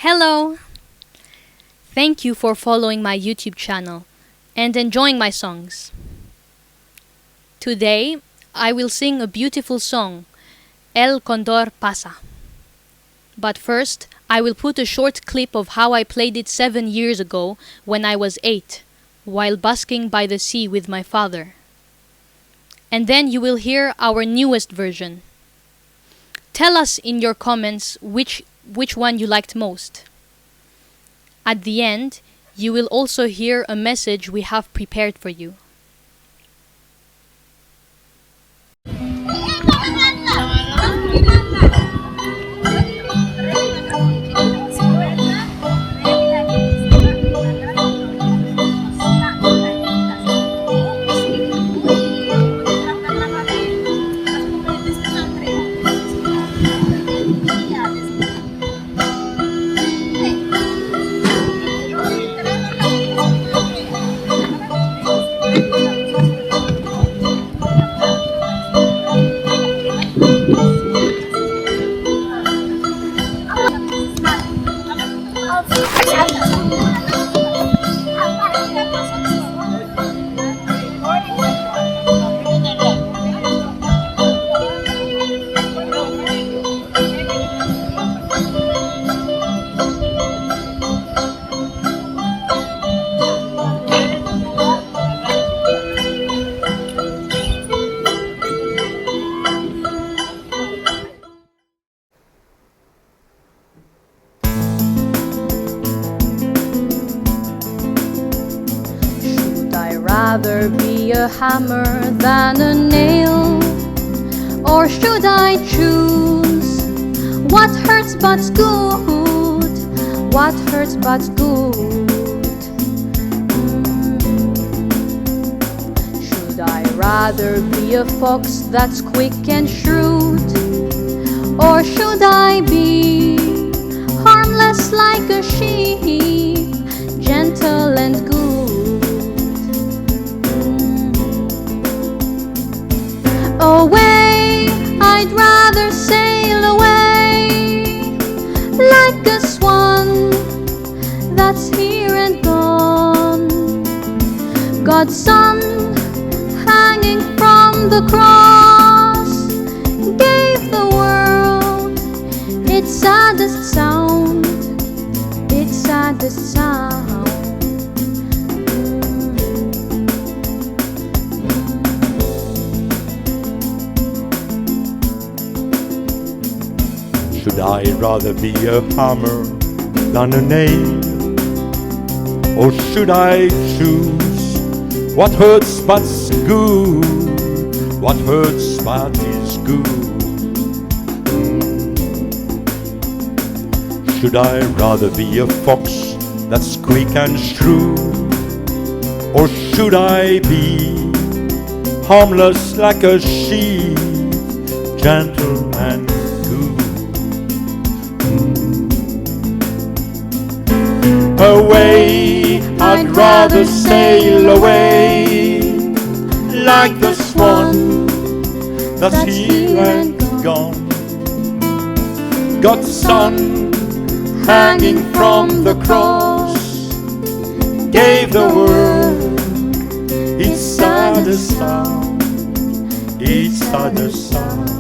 Hello! Thank you for following my YouTube channel and enjoying my songs. Today, I will sing a beautiful song, El Condor Pasa. But first, I will put a short clip of how I played it 7 years ago when I was 8, while busking by the sea with my father. And then you will hear our newest version. Tell us in your comments which one you liked most. At the end, you will also hear a message we have prepared for you. Rather be a hammer than a nail? Or should I choose what hurts but's good? What hurts but's good? Should I rather be a fox that's quick and shrewd? Or should I be harmless like a sheep, gentle and good? Away, I'd rather sail away like a swan that's here and gone. God's Son, hanging from the cross, gave the world its saddest sound, its saddest sound. Should I rather be a hammer than a nail? Or should I choose what hurts but's good? What hurts but is good? Should I rather be a fox that's quick and shrewd? Or should I be harmless like a sheep, gentle and away, I'd rather sail away like the swan that's here and gone. God's Son, hanging from the cross, gave the world its saddest sound, its saddest sound.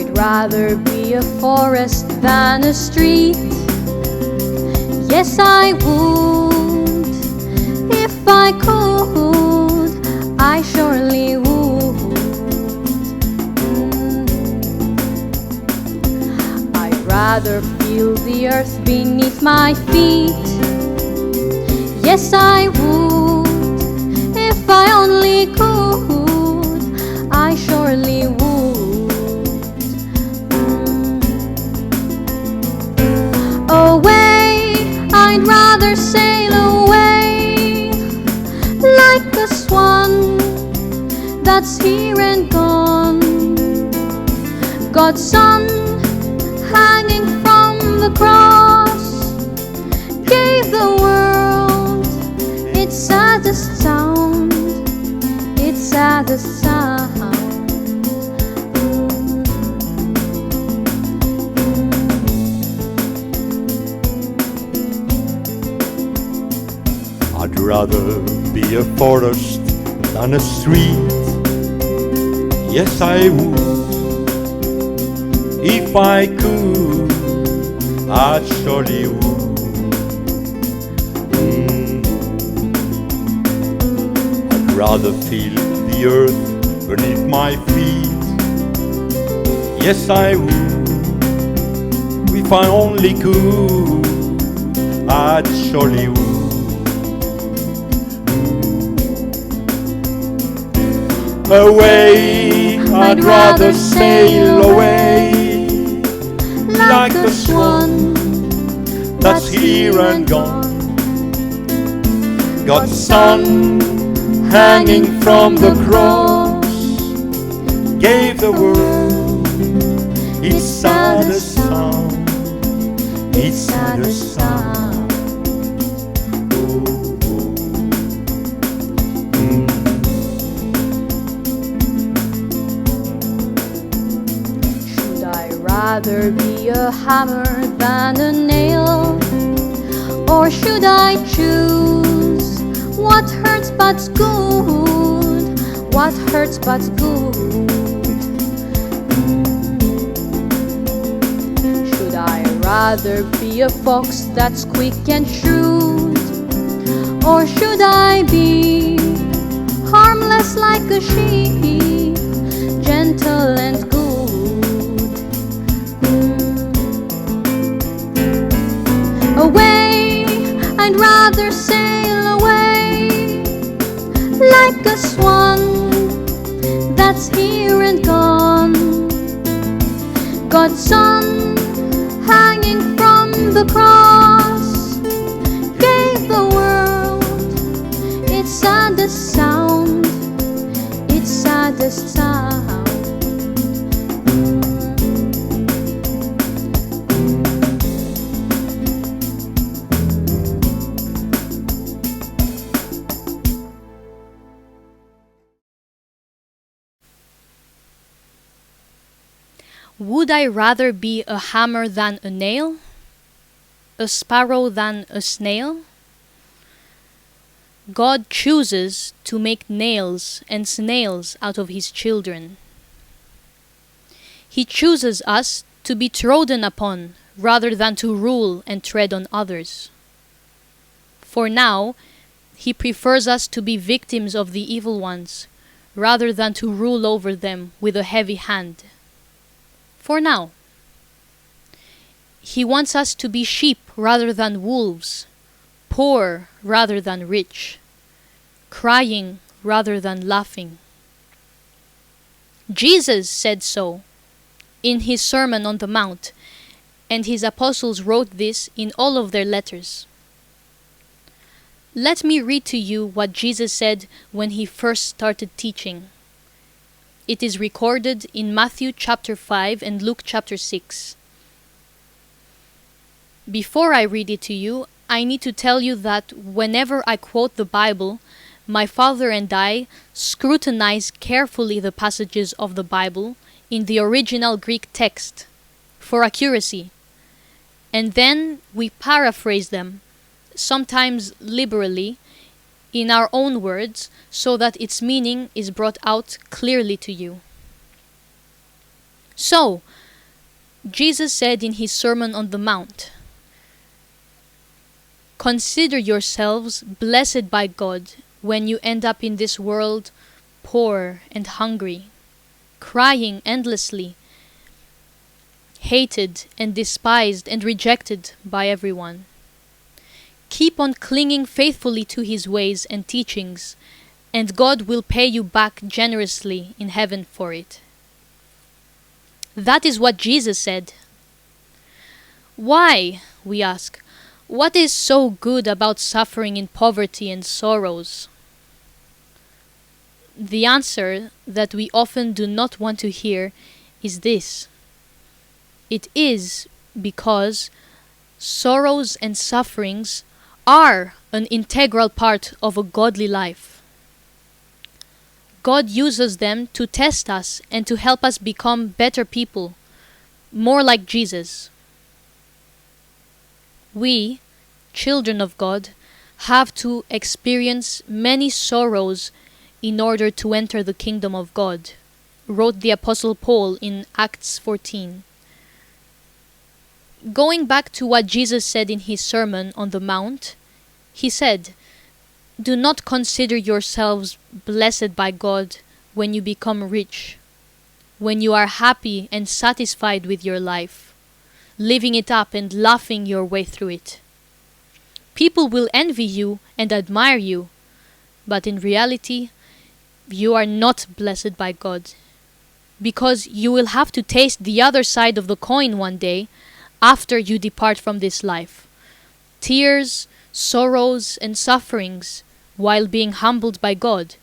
I'd rather be a forest than a street. Yes, I would. If I could, I surely would. I'd rather feel the earth beneath my feet. Yes, I would. If I only could, I surely would. Away, I'd rather sail away, like a swan that's here and gone. God's Son, hanging from the cross, gave the world its saddest sound, its saddest sound. I'd rather be a forest than a street. Yes, I would. If I could, I surely would. I'd rather feel the earth beneath my feet. Yes, I would. If I only could, I'd surely would. Away, I'd rather sail away, like the swan that's here and gone. God's Son, hanging from the cross, gave the world its saddest sound, its saddest sound. Rather be a hammer than a nail, or should I choose what hurts but's good, what hurts but's good? Should I rather be a fox that's quick and shrewd, or should I be harmless like a sheep, gentle and good? Away, I'd rather sail away, like a swan that's here and gone. God's Son, hanging from the cross, gave the world its saddest sound, its saddest sound. Would I rather be a hammer than a nail? A sparrow than a snail? God chooses to make nails and snails out of his children. He chooses us to be trodden upon rather than to rule and tread on others. For now, he prefers us to be victims of the evil ones rather than to rule over them with a heavy hand. For now. He wants us to be sheep rather than wolves, poor rather than rich, crying rather than laughing. Jesus said so in his Sermon on the Mount, and his apostles wrote this in all of their letters. Let me read to you what Jesus said when he first started teaching. It is recorded in Matthew chapter 5 and Luke chapter 6. Before I read it to you, I need to tell you that whenever I quote the Bible, my father and I scrutinize carefully the passages of the Bible in the original Greek text for accuracy, and then we paraphrase them, sometimes liberally, in our own words, so that its meaning is brought out clearly to you. So, Jesus said in his Sermon on the Mount, "Consider yourselves blessed by God when you end up in this world poor and hungry, crying endlessly, hated and despised and rejected by everyone. Keep on clinging faithfully to his ways and teachings, and God will pay you back generously in heaven for it." That is what Jesus said. Why, we ask, what is so good about suffering in poverty and sorrows? The answer that we often do not want to hear is this: it is because sorrows and sufferings are an integral part of a godly life. God uses them to test us and to help us become better people, more like Jesus. We, children of God, have to experience many sorrows in order to enter the kingdom of God, wrote the Apostle Paul in Acts 14. Going back to what Jesus said in his Sermon on the Mount, he said, "Do not consider yourselves blessed by God when you become rich, when you are happy and satisfied with your life, living it up and laughing your way through it. People will envy you and admire you, but in reality, you are not blessed by God, because you will have to taste the other side of the coin one day after you depart from this life. Tears, sorrows, and sufferings, while being humbled by God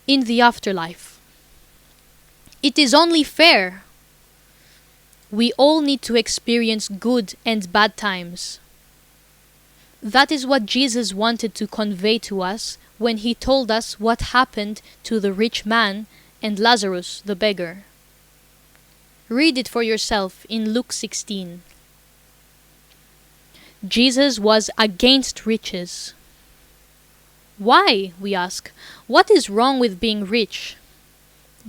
in the afterlife. It is only fair. We all need to experience good and bad times. That is what Jesus wanted to convey to us when he told us what happened to the rich man and Lazarus the beggar. Read it for yourself in Luke 16. Jesus was against riches. Why, we ask? What is wrong with being rich?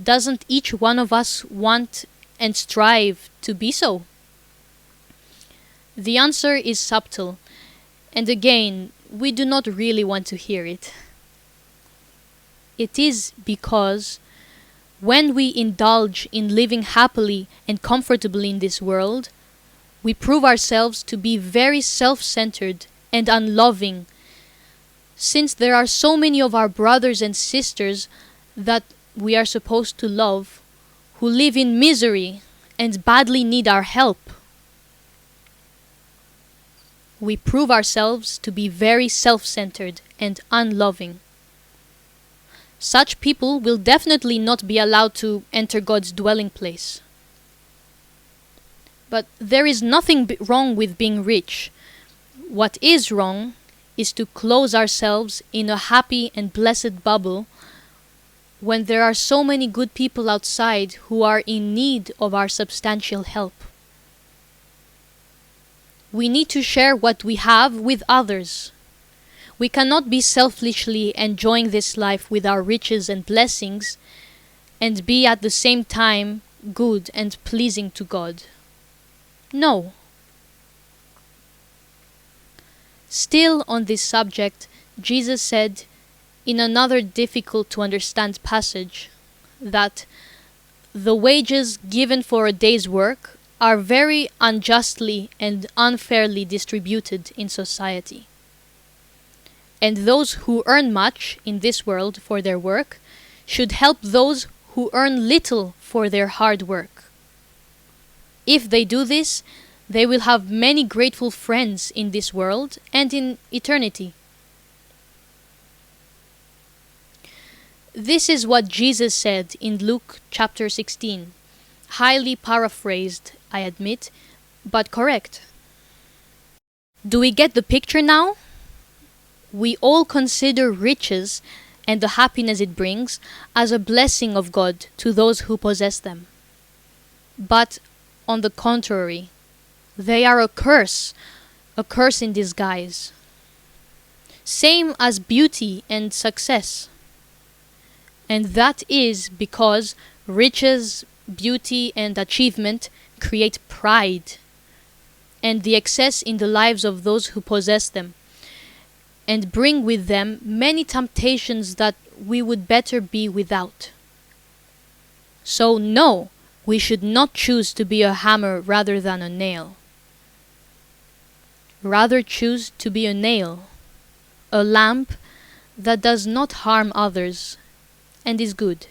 Doesn't each one of us want and strive to be so? The answer is subtle, and again, we do not really want to hear it. It is because when we indulge in living happily and comfortably in this world, we prove ourselves to be very self-centered and unloving, since there are so many of our brothers and sisters that we are supposed to love who live in misery and badly need our help. We prove ourselves to be very self-centered and unloving. Such people will definitely not be allowed to enter God's dwelling place. But there is nothing wrong with being rich. What is wrong is to close ourselves in a happy and blessed bubble when there are so many good people outside who are in need of our substantial help. We need to share what we have with others. We cannot be selfishly enjoying this life with our riches and blessings and be at the same time good and pleasing to God. No. Still on this subject, Jesus said in another difficult to understand passage that the wages given for a day's work are very unjustly and unfairly distributed in society. And those who earn much in this world for their work should help those who earn little for their hard work. If they do this, they will have many grateful friends in this world and in eternity. This is what Jesus said in Luke chapter 16. Highly paraphrased, I admit, but correct. Do we get the picture now? We all consider riches and the happiness it brings as a blessing of God to those who possess them. But on the contrary, they are a curse in disguise. Same as beauty and success. And that is because riches, beauty, and achievement create pride and the excess in the lives of those who possess them, and bring with them many temptations that we would better be without. So no, we should not choose to be a hammer rather than a nail. Rather choose to be a nail, a lamp that does not harm others and is good.